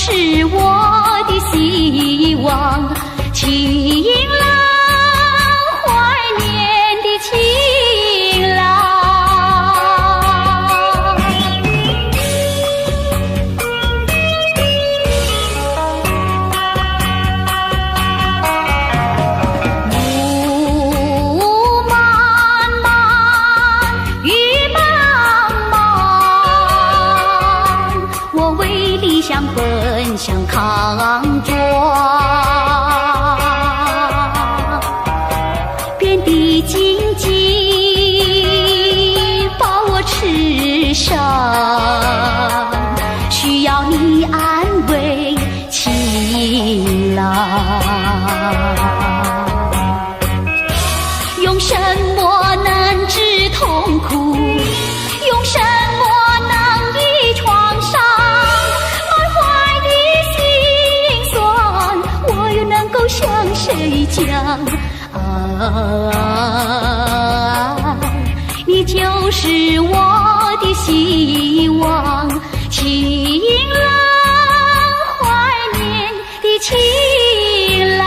是我的希望，情郎怀念的情郎。路漫漫，雨茫茫，我为理想奔向康庄，遍地荆棘把我吃伤，需要你安慰情郎。用什么能治痛苦？用什么能医创伤？满怀的心酸，我又能够向谁讲？你就是我的希望，情郎怀念的情郎。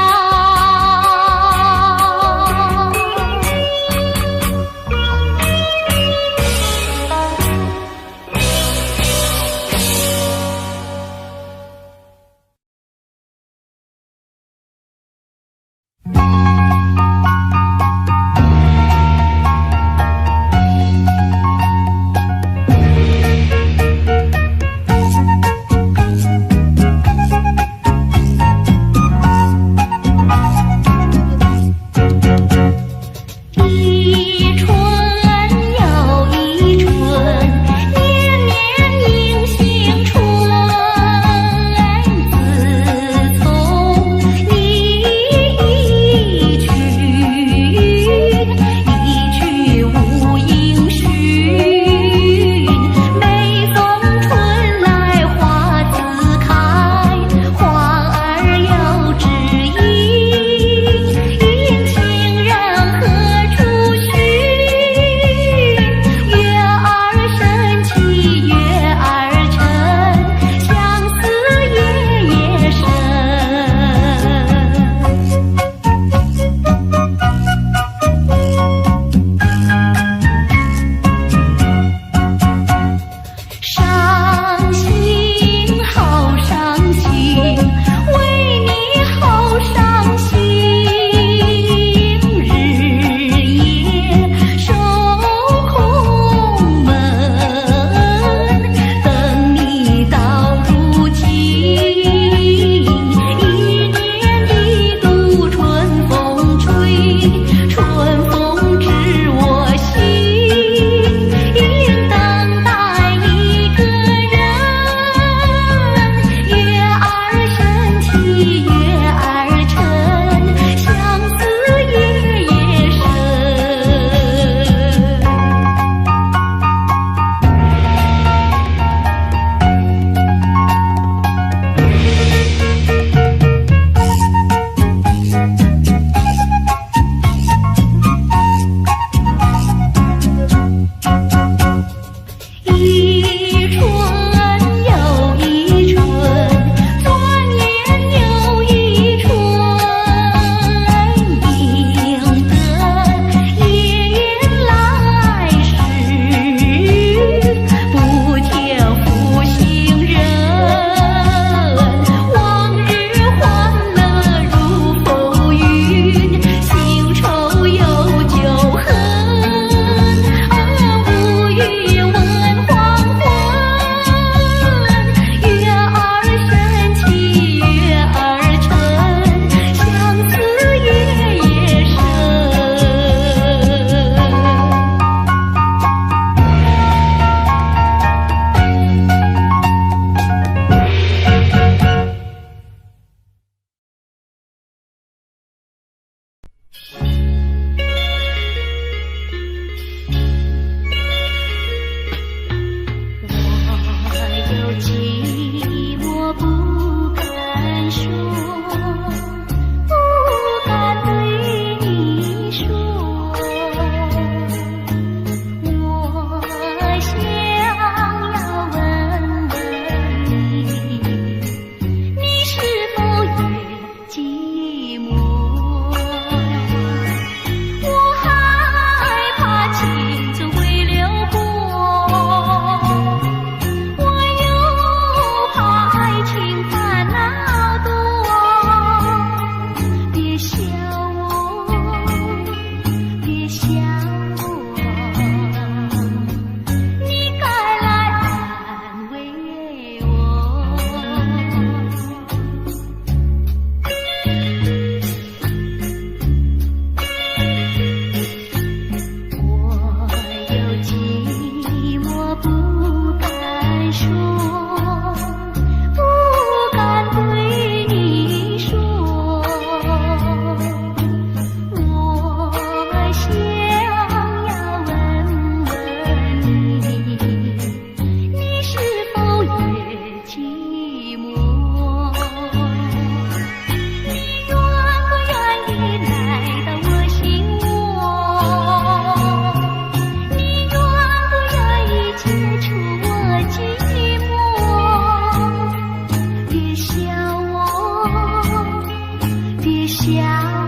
想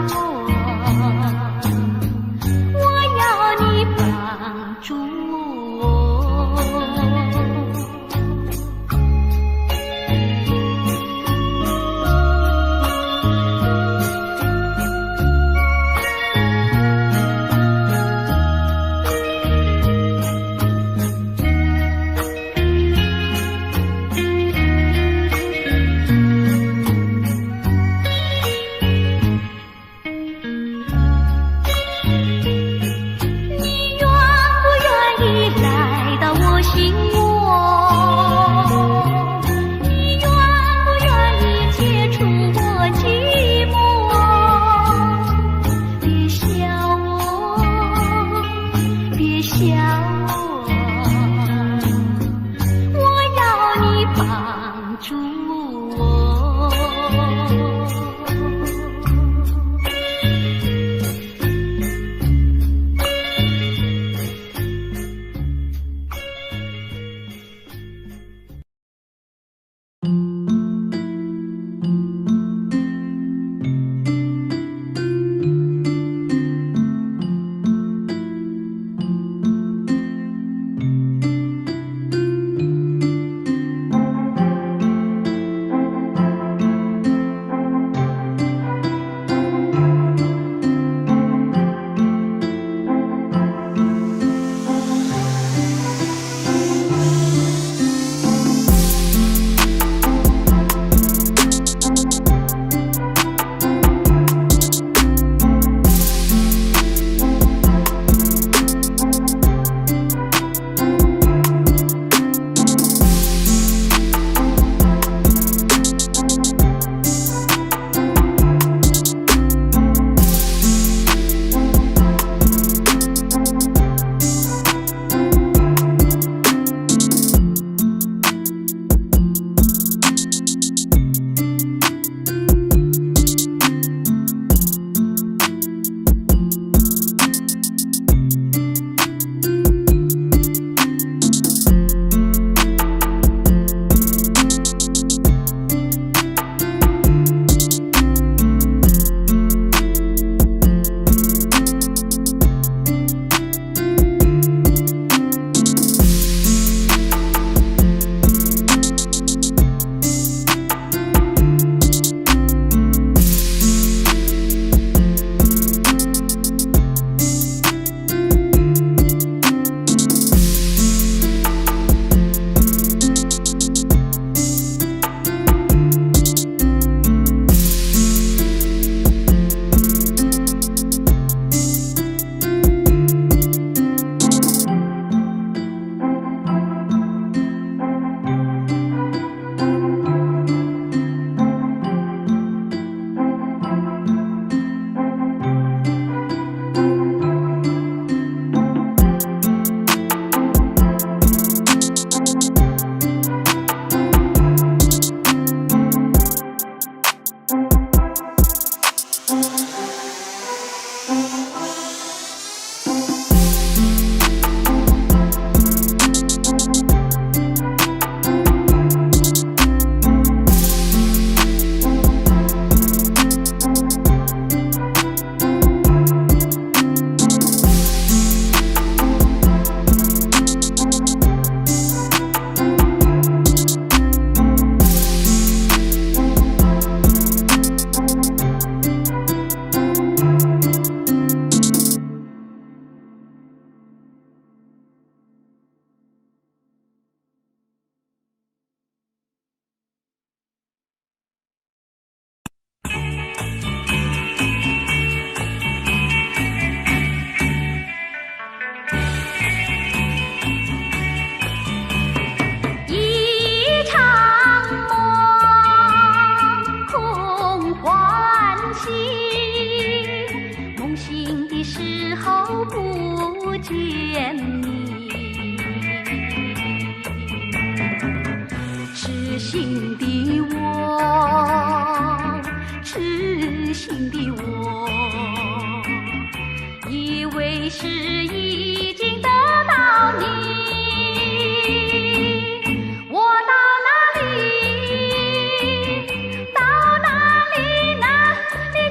我，我要你帮助我。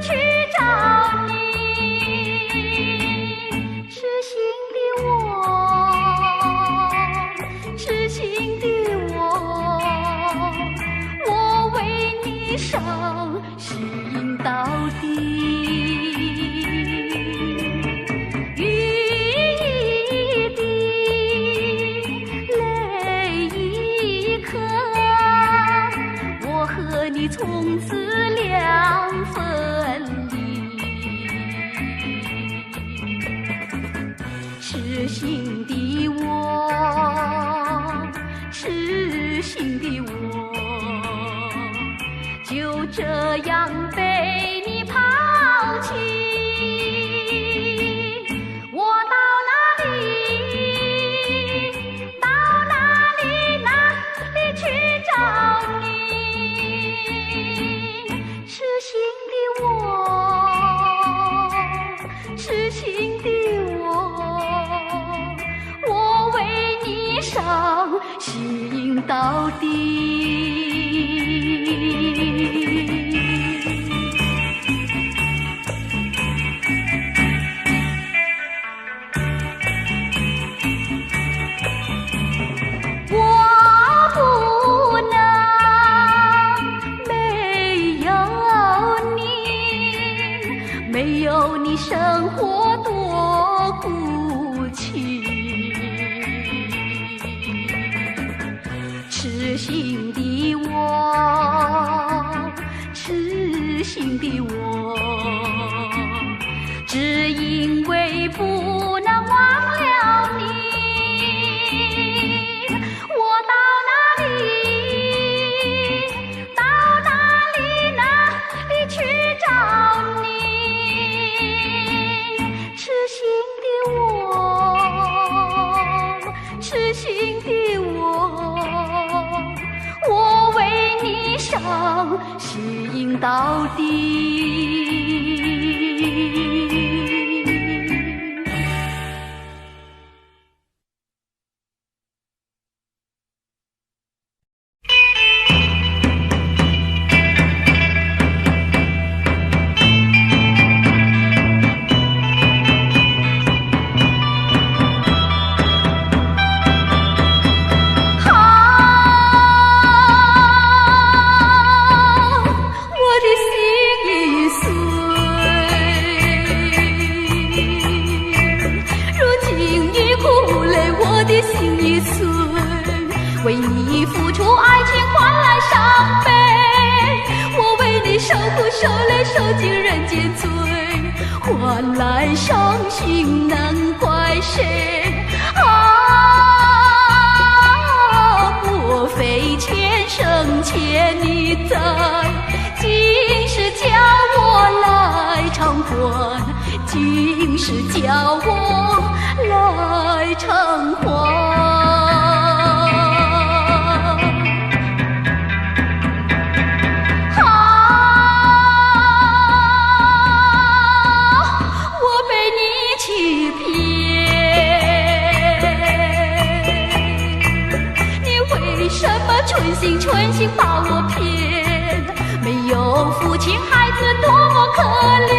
去。到底。雨一滴，泪一颗，我和你从此两分离。痴心的我，痴心的我，就这样被你抛弃。我到哪里，到哪里，哪里去找你？痴心的我，痴心的我为你伤心到底。没有你，生活多孤寂。痴心的我，痴心的我，只因为不能忘了你。我到哪里，到哪里，哪里去找你？痴心的我，痴心的我为你伤心到底。为你付出爱情换来伤悲，我为你受苦受累受尽人间罪，换来伤心能怪谁？莫非前生欠你债，今世叫我来偿还，今世叫我来偿还。存心把我骗，没有父亲孩子多么可怜，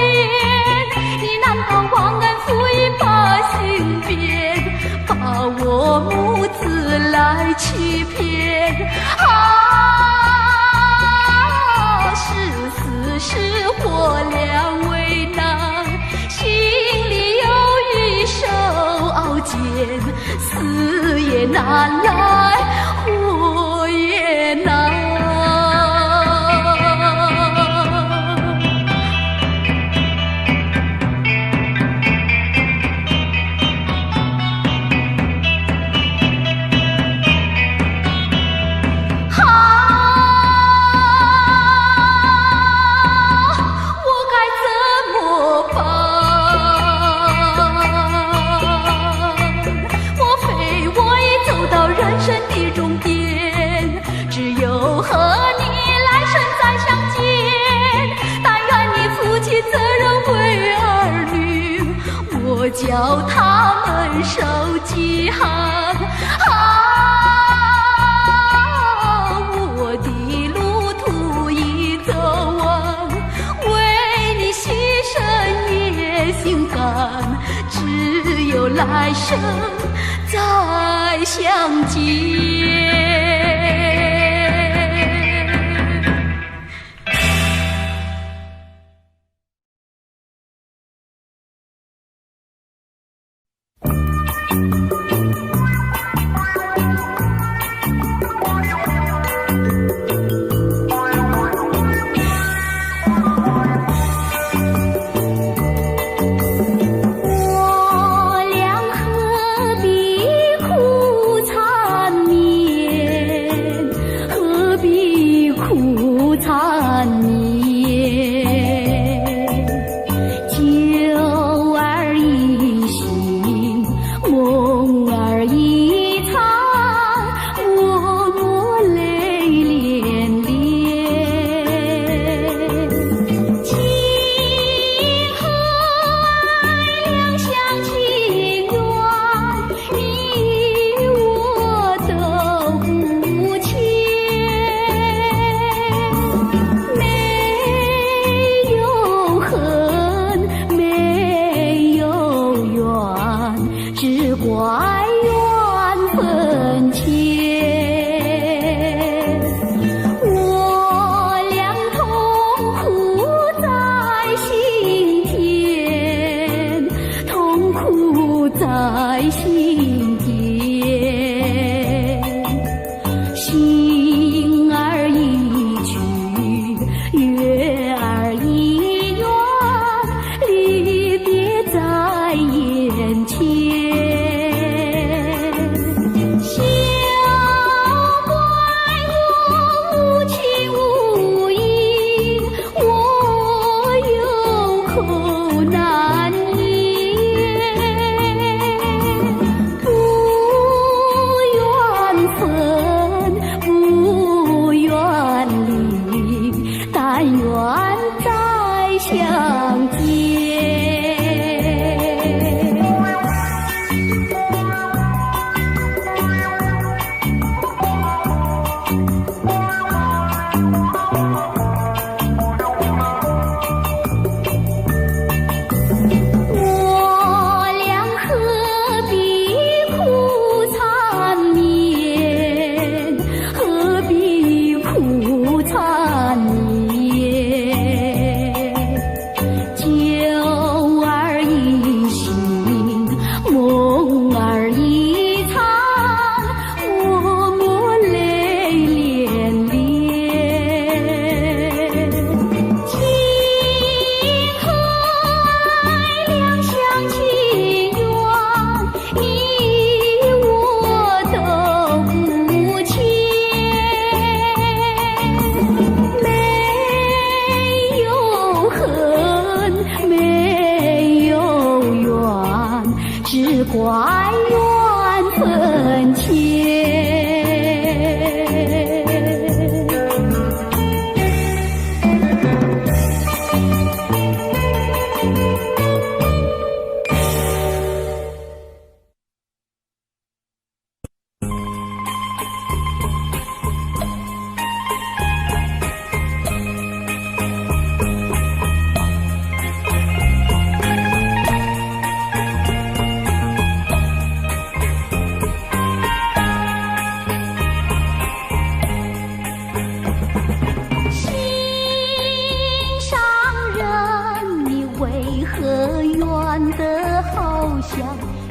你难道忘恩负义把心变，把我母子来欺骗？是死是活两为难，心里有一手傲剑，死也难来活也难。叫他们受饥寒，我的路途已走完，为你牺牲也心甘，只有来生再相见。相见。只怪缘分浅。像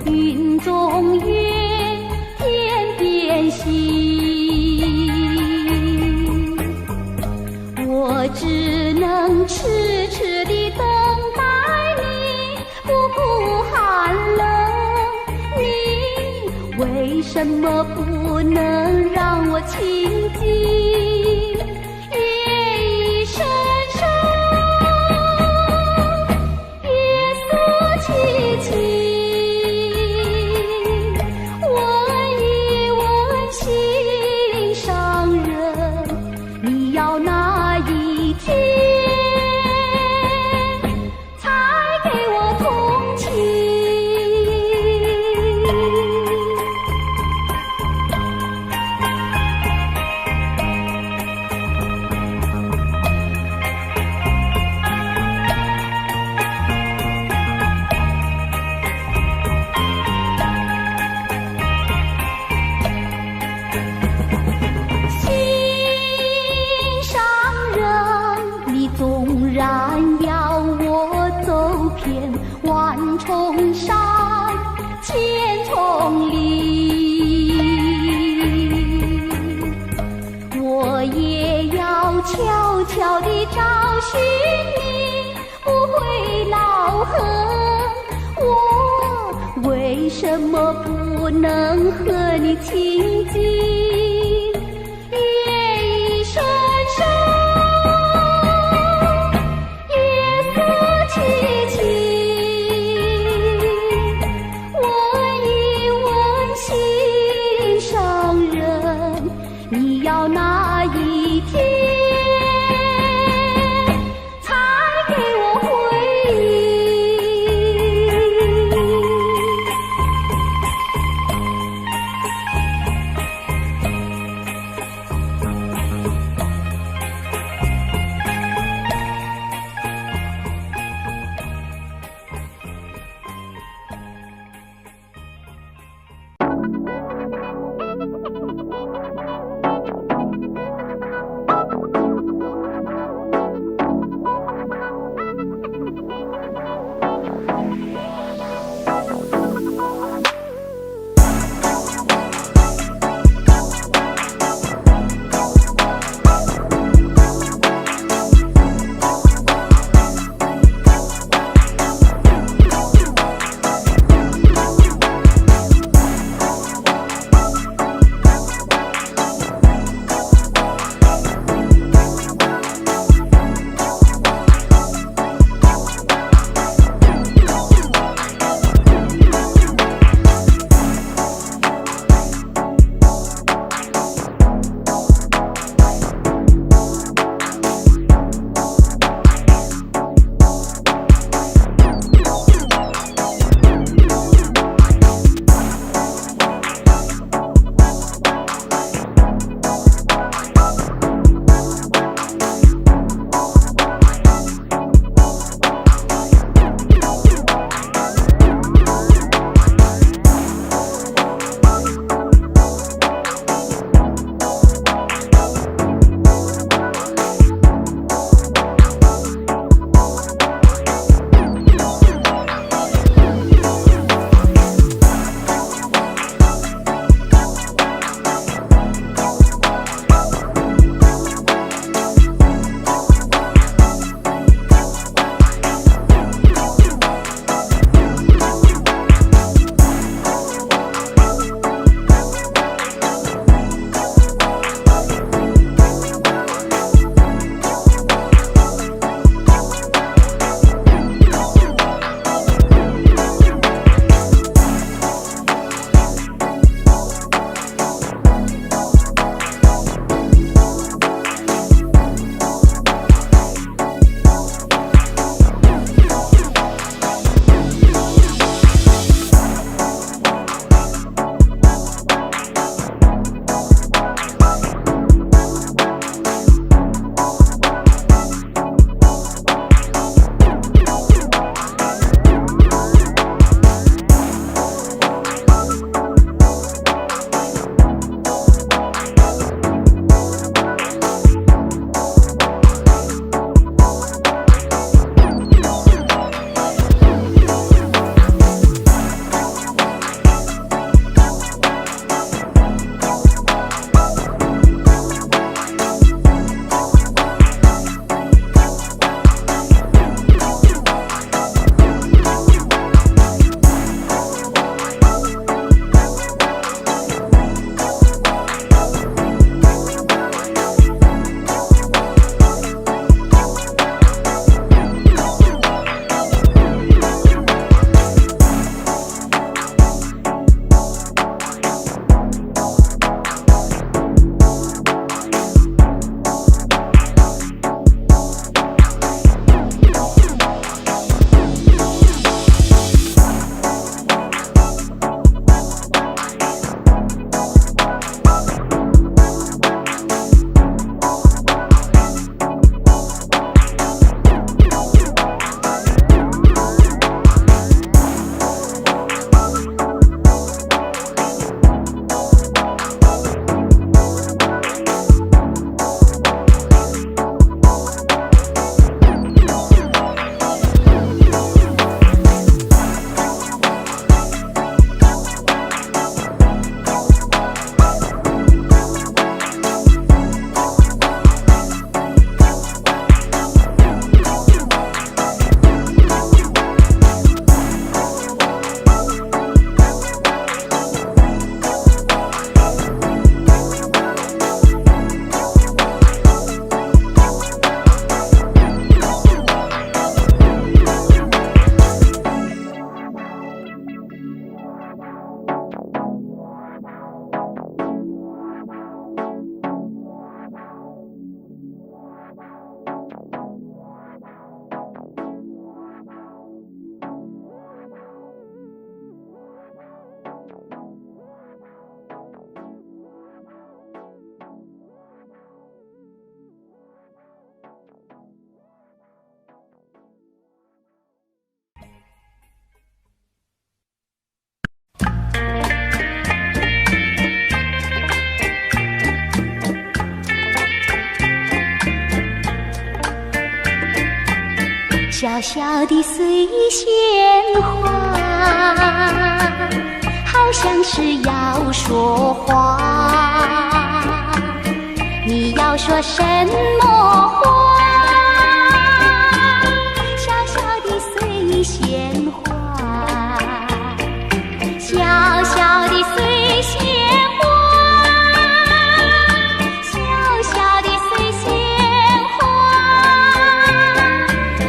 云中月，天边星，我只能痴痴地等待你，不顾寒冷。你为什么不能让我亲近？夜已深深，夜色凄凄。纵然要我走遍万重山千重里，我也要悄悄地找寻你，不会恼恨。我为什么不能和你亲近？夜已深深，你要哪一天才给我回应？小小的水仙花，好像是要说话，你要说什么话？小小的水仙花，小小的水仙花，小小的水仙花，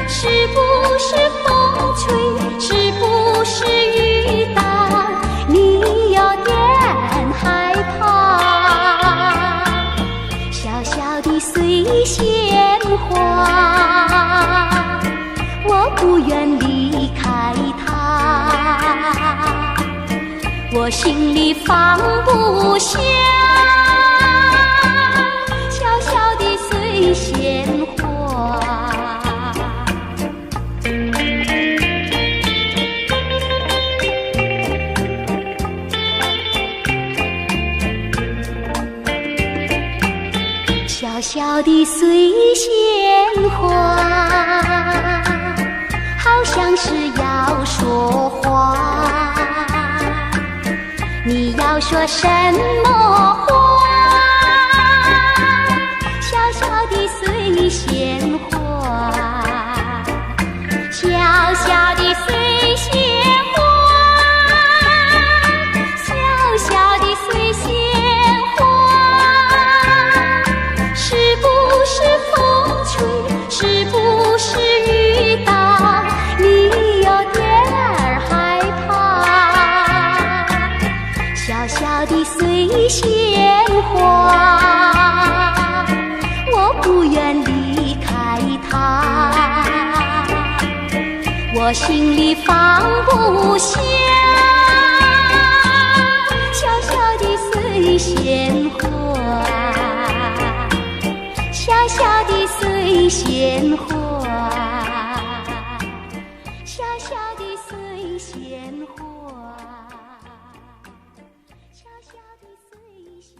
是不是风吹，是不是雨打，你有点害怕。小小的水仙花，我不愿离开它，我心里放不下。小小的水仙花，小小的水仙花，好像是要说话，你要说什么话？小小的水仙花，小小的水仙花，小小的水仙花，是不是风吹，是不是雨打，你有点儿害怕。小小的水仙花，我不愿离开它，我心里放不下。小小的水仙花，小小的水仙花，小小的水仙花，小小的水仙。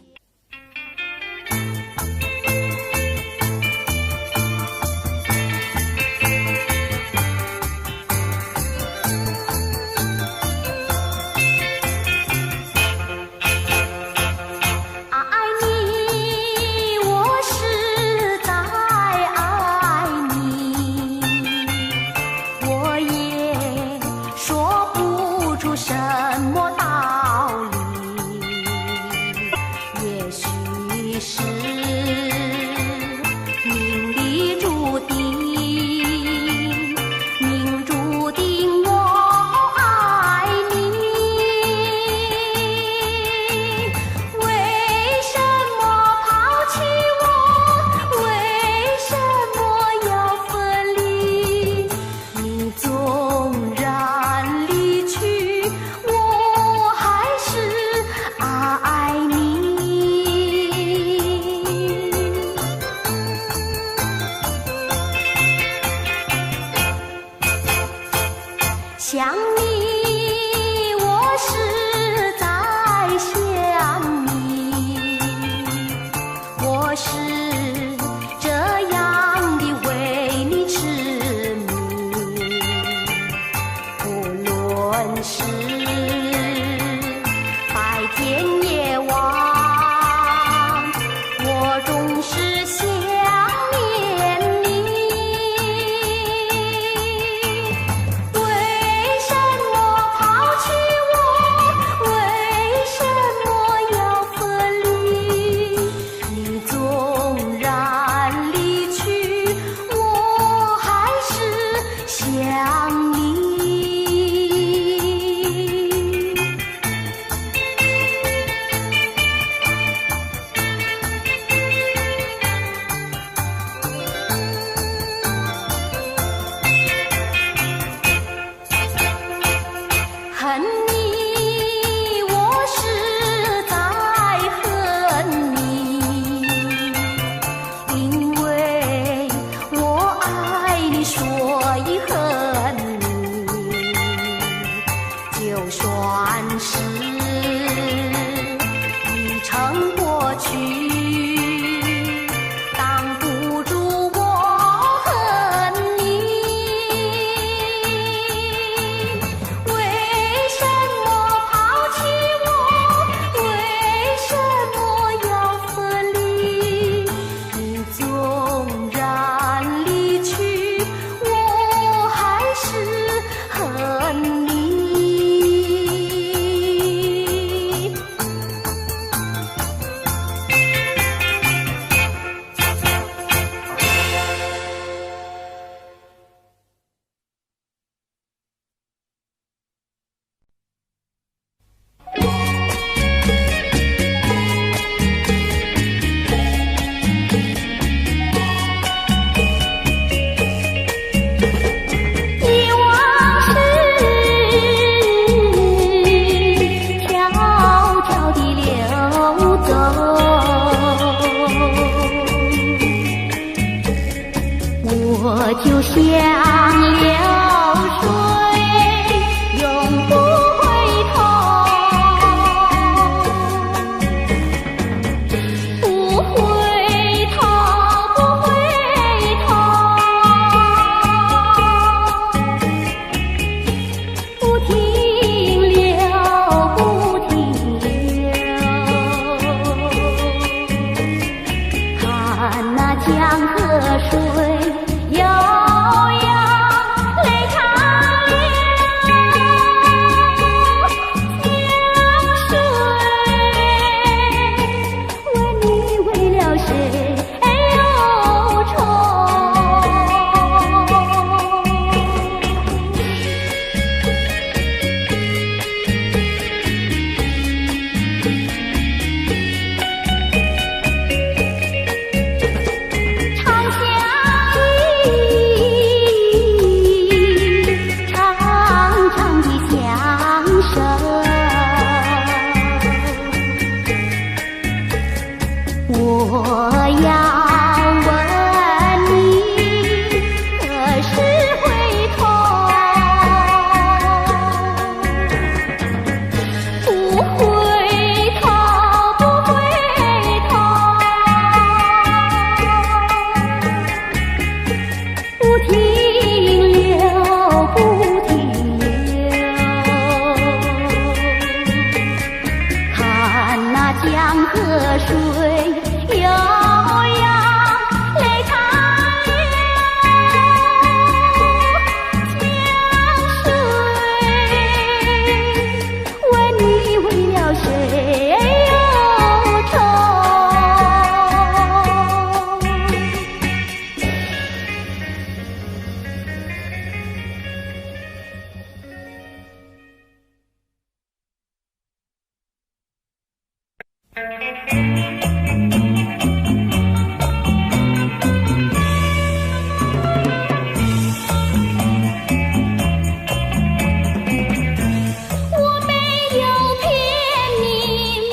想你，我实在想你，我是这样的为你痴迷，不论是白天夜晚，我总是想念你。为什么就像流水，永不回头，不回头，不回头，不停留，不停留，看那江河水悠扬，泪长流。江水，问你为了谁忧愁？长相依，长长的相守，我要问你何时回头？不回头，不回头，不停留，不停留，看那江河水悠扬，泪长流。江水，问你为了谁忧愁？我没有骗你，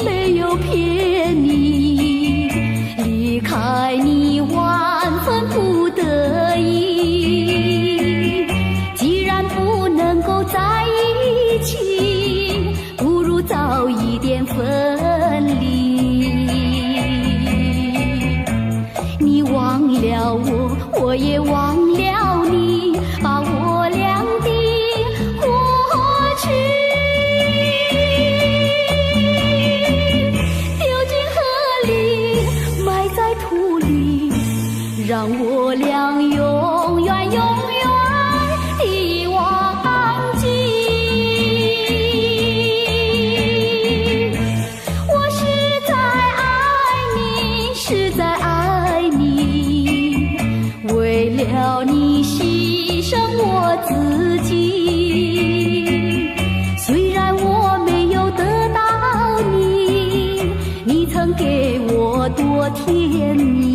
没有骗你，离开你万分不得已。既然不能够在一起，不如早一点分离。你忘了我，我也忘了你，把我俩的过去丢进河里，埋在土里，让我俩永远永远地忘记。我实在爱你，实在爱你，为了你牺牲我自己。虽然我没有得到你，你曾给我多甜蜜。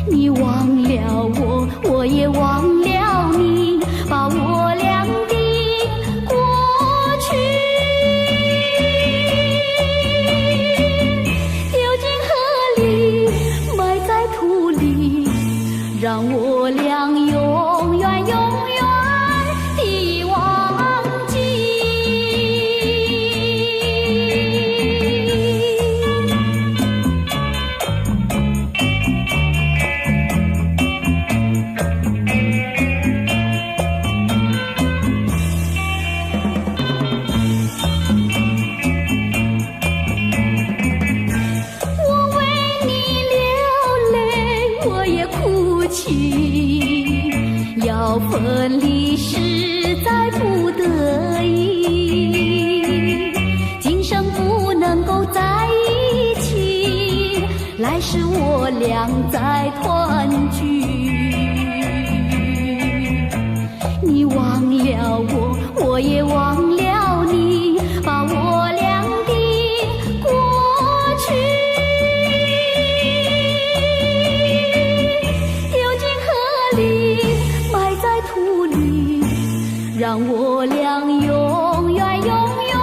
你忘了我，我也忘了你，把我俩的过去丢进河里，埋在土里，让我俩永远永远地忘记。我为你流泪，我也哭泣，要分离实在不得已，今生不能够在一起，来世我俩再团聚。你忘了我，我也忘了你，把我俩的过去丢进河里，埋在土里，让我俩永远永远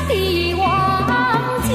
地忘记。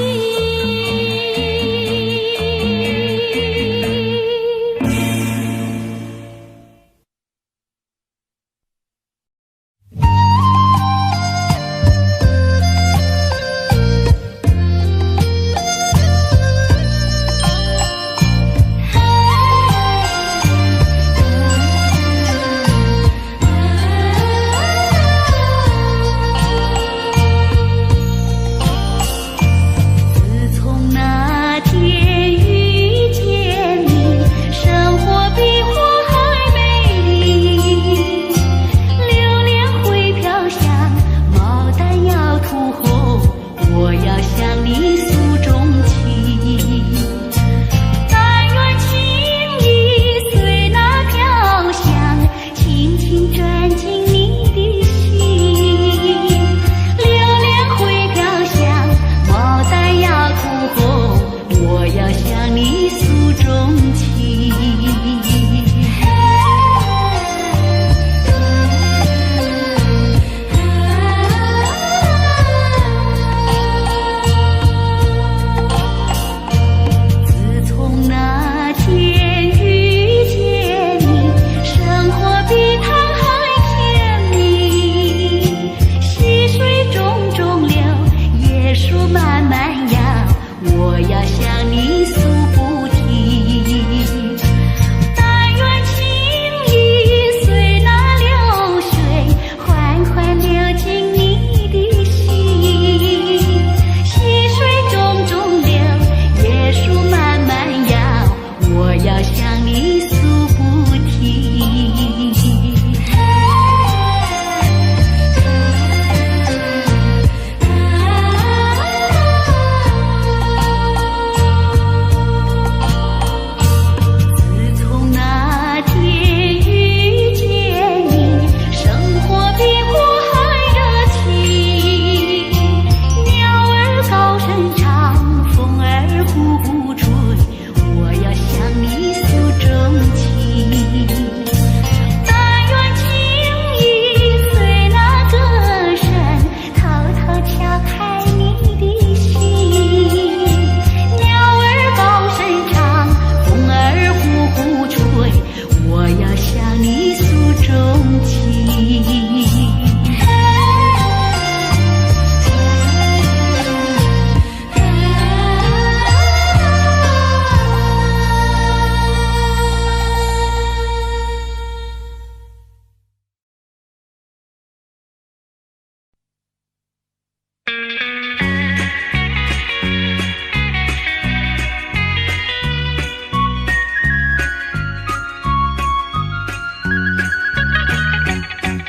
向你诉衷情。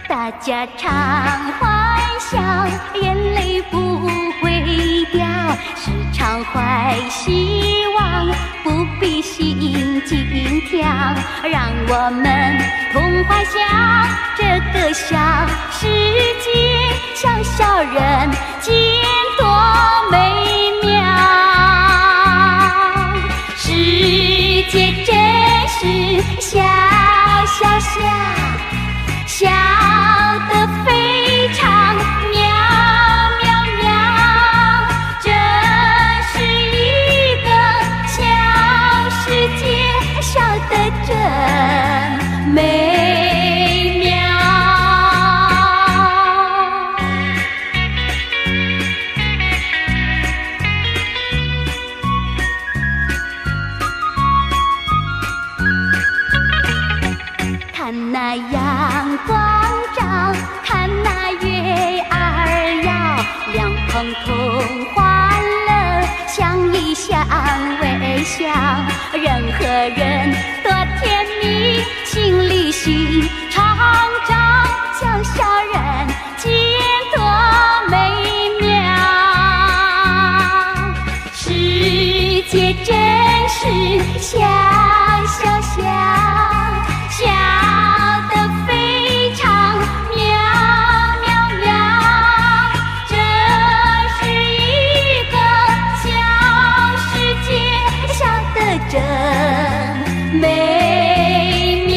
大家常欢笑，眼泪不会掉，时常怀希望，不必心惊跳。让我们同欢享这个小世界，小小人间多美妙。世界真是小小小，小得非常妙妙妙，这是一个小世界，小得真美妙。看那阳光照，看那月儿摇，两旁同欢乐，相依相微笑。人和人多甜蜜，心里心常常，小小人间多美妙。世界真是小小小，小得非常妙妙妙，这是一个小世界，小得真美妙。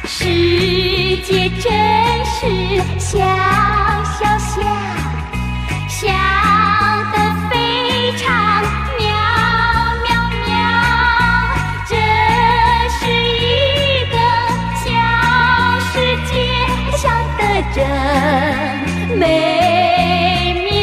世界真是小小小，小得非常妙妙妙，这是一个小世界，小得真美妙。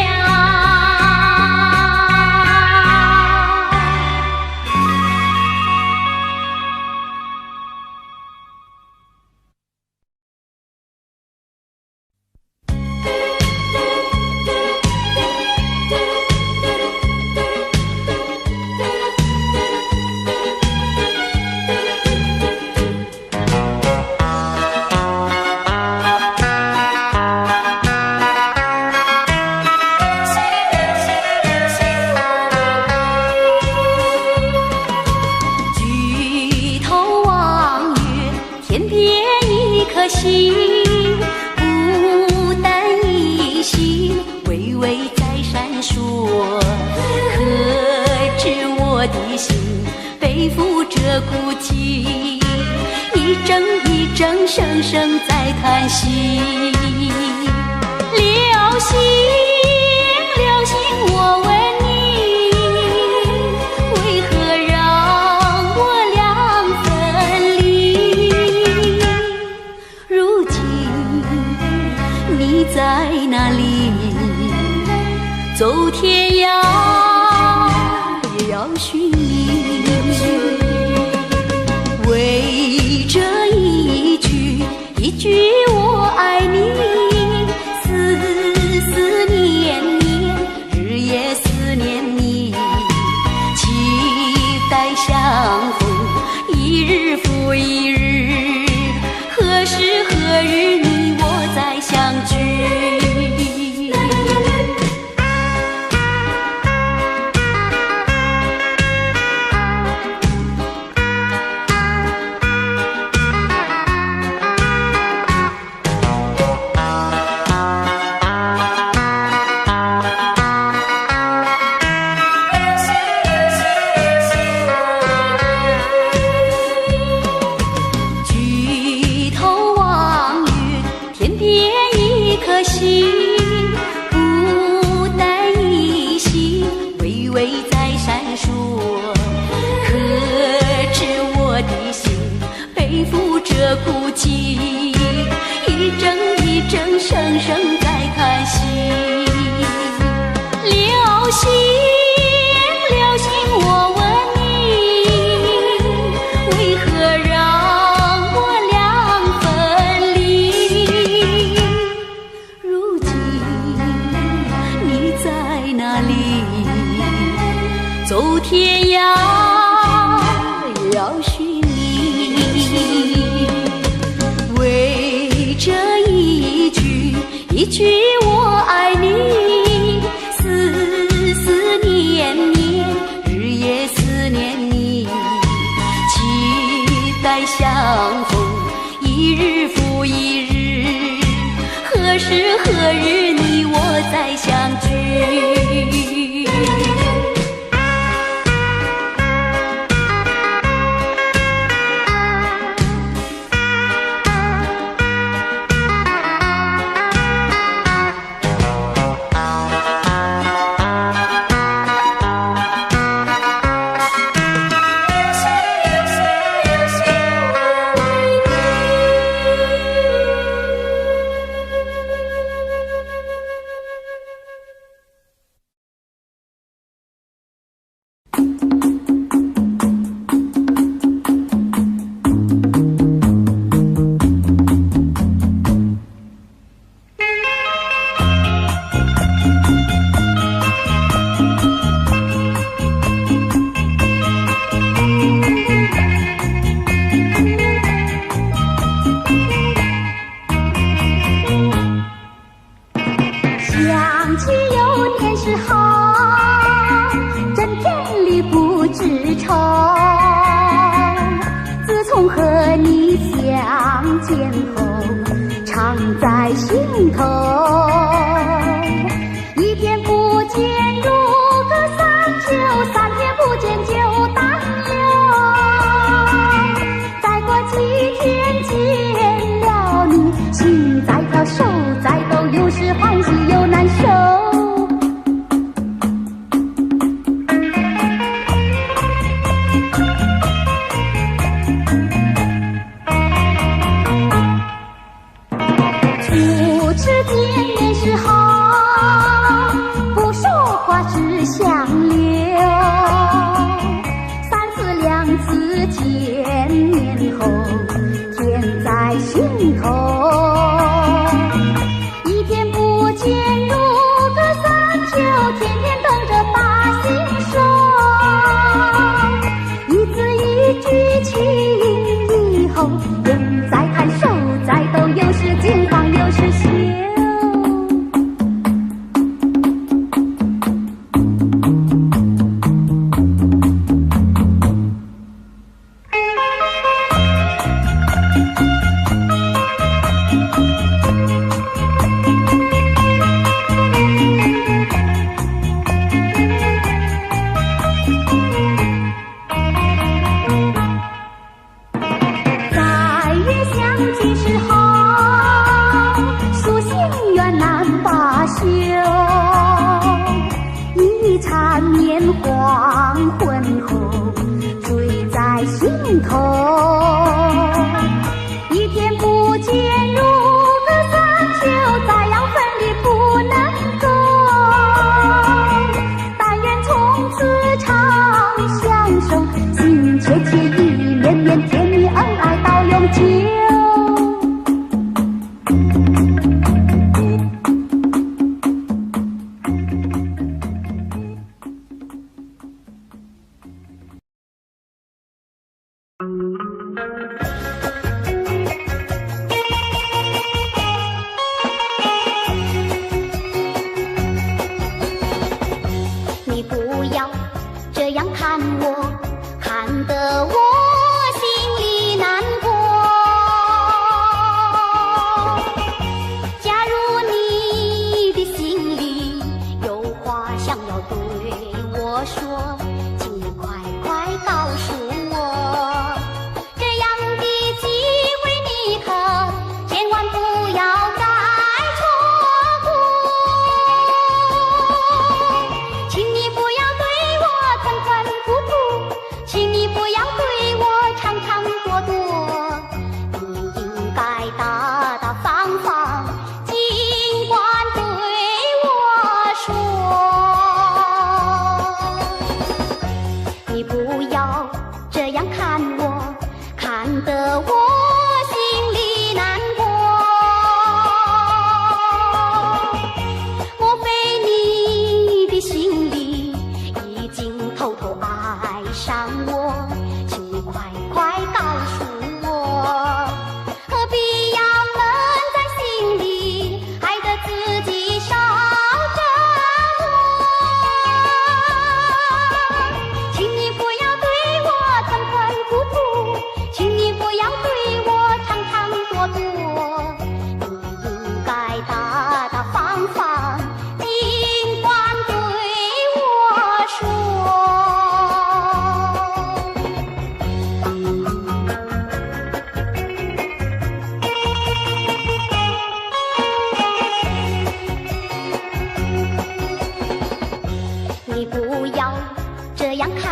举头望月，天边一颗星，孤单一星，微微在闪烁。可知我的心背负着孤寂，一阵一阵声声在叹息。流星，流星，我问你，为何让我俩分离？如今你在哪里？走天涯也要寻你，为这一句我爱你，思思念念，日夜思念你，期待相逢，一日复一日，何时何日你我再相聚？哪里？走天涯要寻你，为这一句我爱你，思念念，日夜思念你，期待相逢，一日复一日，何时何日你我再相聚？想起幼年时候，真甜蜜不知愁。自从和你相见后，常在心头。一天不见如隔三秋，三天不见就担忧。再过几天见了你，心在跳，手在抖，有时欢喜又难受。初次见面时候，不说话只相留，三次两次见面后，甜在心头。一天不见如隔三秋，天天等着把心收。一字一句情以后，人在看，手在抖，有时惊慌有时羞。在月相聚时候，书信远难罢休，一缠绵黄昏后，追在心头。一天不见如隔三秋，再要分离不能够。但愿从此长相守，心切切意绵绵，甜蜜恩爱到永久。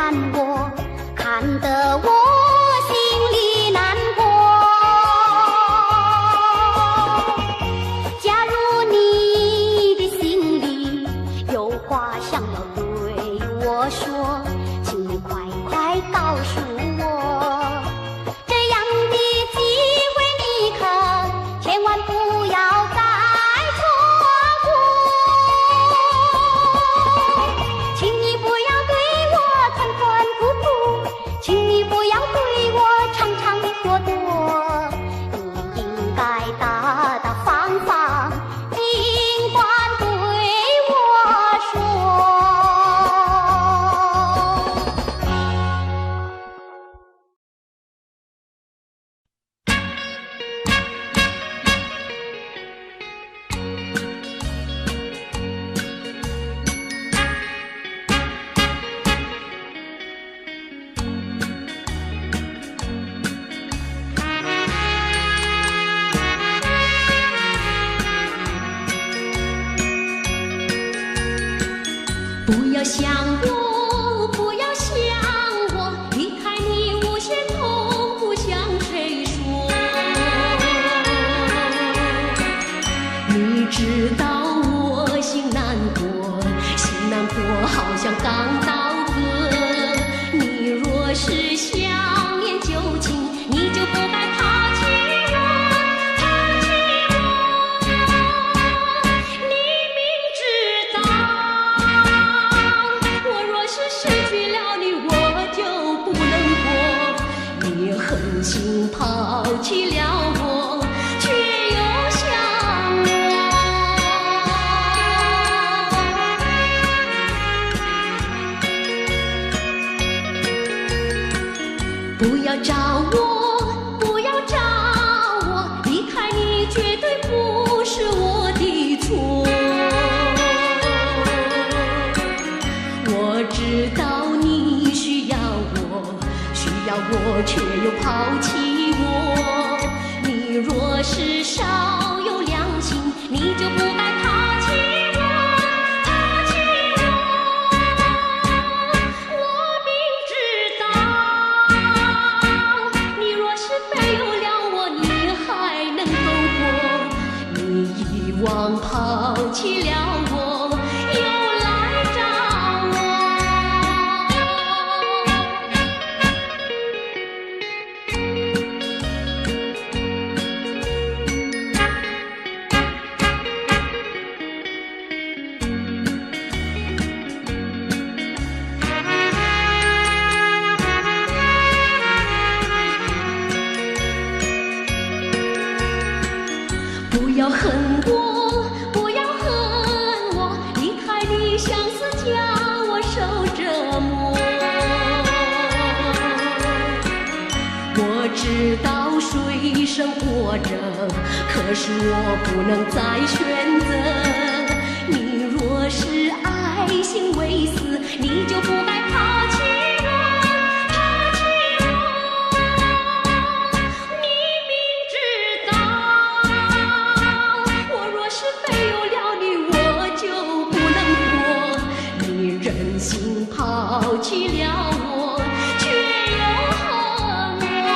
看我，看得我心里难过。假如你的心里有话想要对我说，请你快快告诉我。这样的机会你可千万不要再错过。请你不要对我团团哭哭，请你不要对我长长躲躲，你应该大大方方，尽管对我说。不要想我，不要想我，离开你无限痛苦向谁说？你知道我心难过，心难过好像刚到河。你若是想念旧情，你就不该抛弃我，抛弃我。你明知道我若是失去了你，我就不能活。你狠心抛弃了我，却又想我。不要找我，不要找我，离开你绝对不是我的错。我知道你需要我，需要我却又抛弃我。你若是少有良心，你就不该抛弃我，抛弃我。我明知道，你若是没有了我，你还能够活。你遗忘抛弃了我，又来找我。不要恨我，不要恨我，离开你相思叫我受折磨。我知道水深火热，可是我不能再选择。你若是爱心为死，你就不该抛弃我，抛弃我。你明知道，我若是没有了你，我就不能活。你忍心抛弃了我，却又恨我。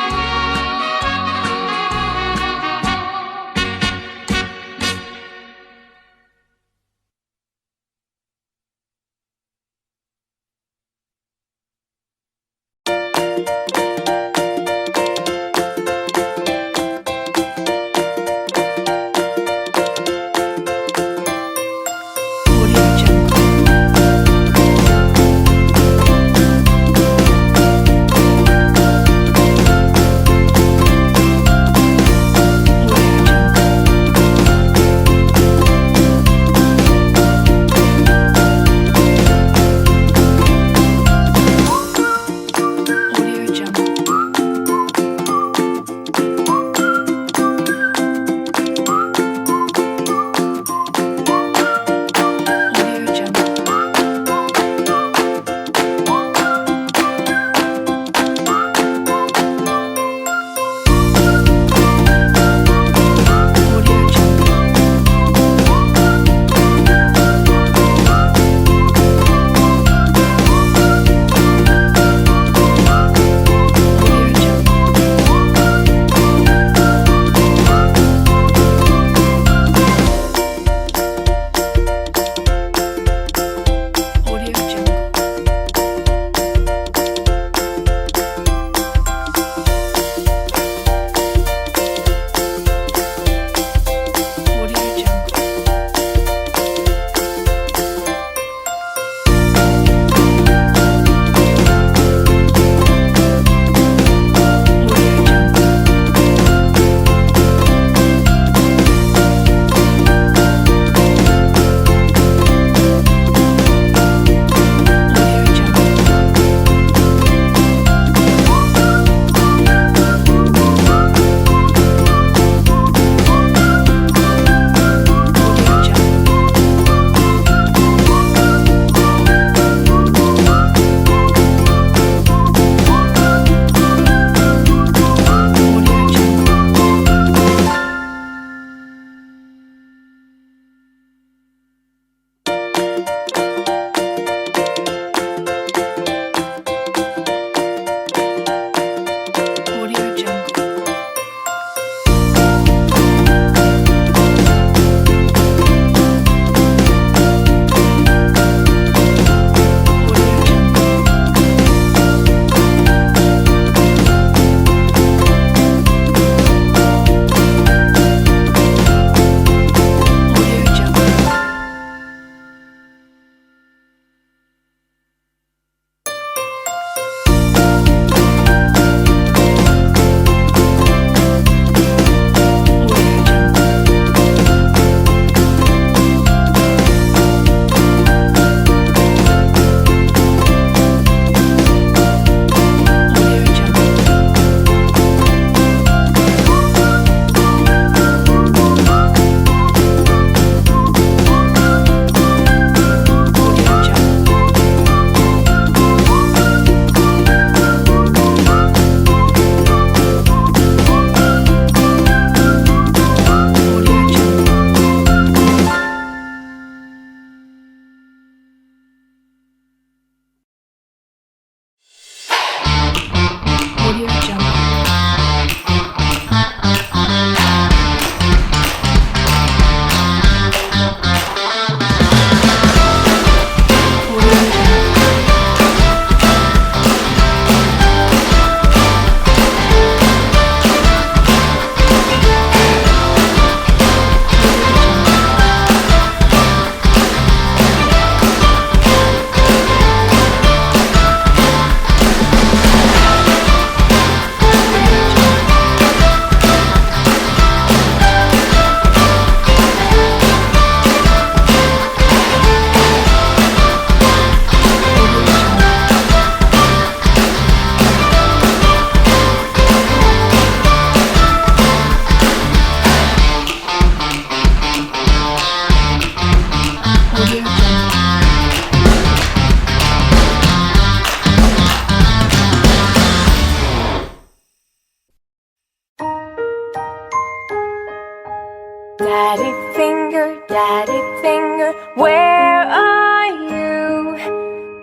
Daddy finger, where are you?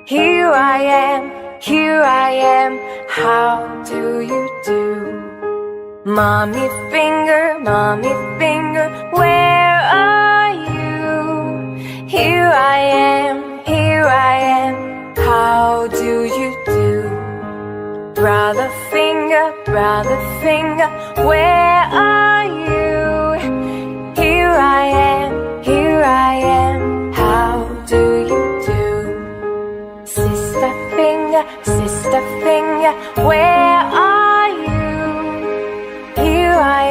Here I am, how do you do? Mommy finger, where are you? Here I am, how do you do? Brother finger, where are you? Here I am, how do you do? Sister finger, where are you? Here I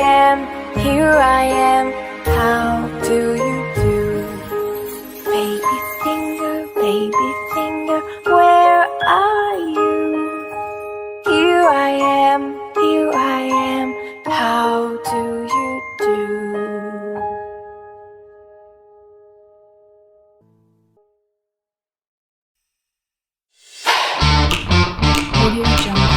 am, how do you do? Baby finger, where are you? Here I am, how do you do? Audio Jungle.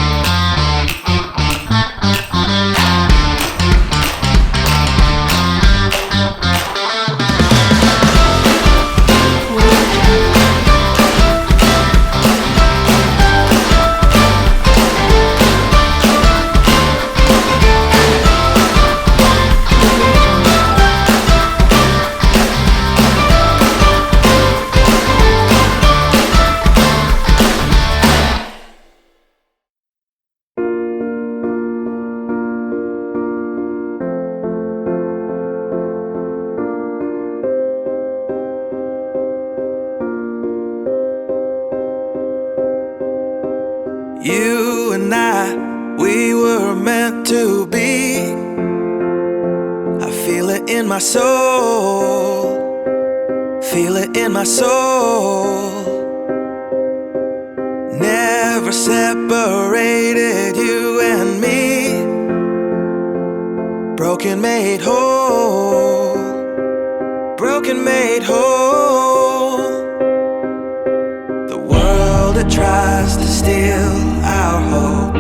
You and I, we were meant to be. I feel it in my soul, feel it in my soul. Never separated, you and me. Broken made whole, broken made whole. The world that tries to steal our hope